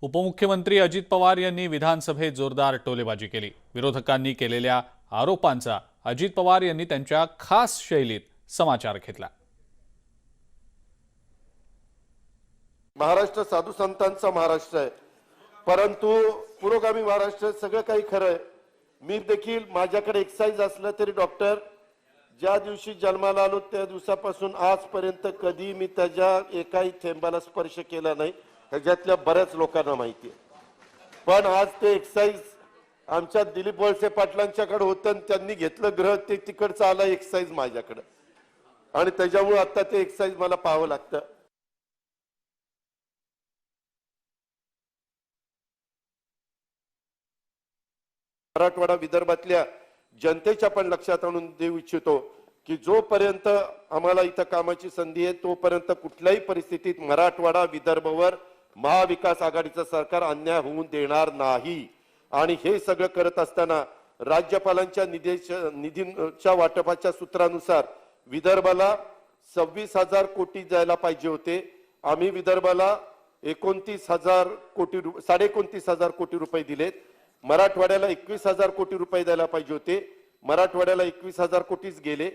उपमुख्यमंत्री अजित पवार यांनी विधानसभेत जोरदार टोलेबाजी केली। विरोधकांनी केलेल्या आरोपांचा अजित पवार यांनी त्यांच्या खास शैलीत समाचार घेतला। महाराष्ट्र साधू संतांचा महाराष्ट्र आहे, परंतु पुरोगामी महाराष्ट्र सगळं काही खरं आहे। मी देखील माझ्याकडे एक्साइज असलं तरी डॉक्टर ज्या दिवशी जन्माला आलो त्या दिवसापासून आजपर्यंत कधी मी त्याच्या एकाही थेंबाला स्पर्श केला नाही, ह्याच्यातल्या बऱ्याच लोकांना माहिती आहे। पण आज ते एक्साइज आमच्या दिलीप वळसे पाटलांच्याकडे होतं आणि त्यांनी घेतलं ग्रह, ते तिकडचं आलं एक्साइज माझ्याकडे, आणि त्याच्यामुळे आता ते एक्साइज मला पाहावं लागतं। मराठवाडा विदर्भातल्या जनतेच्या पण लक्षात आणून देऊ इच्छितो की जोपर्यंत आम्हाला इथं कामाची संधी आहे तोपर्यंत कुठल्याही परिस्थितीत मराठवाडा विदर्भावर महाविकास आघाडीचं सरकार अन्याय होऊन देणार नाही। आणि हे सगळं करत असताना राज्यपालांच्या निधीच्या वाटपाच्या सूत्रानुसार विदर्भाला 26,000 कोटी द्यायला पाहिजे होते। आम्ही विदर्भाला 29,000 कोटी 29,500 कोटी रुपये दिलेत। मराठवाड्याला 21,000 कोटी रुपये द्यायला पाहिजे होते, मराठवाड्याला 21,000 कोटीच गेले।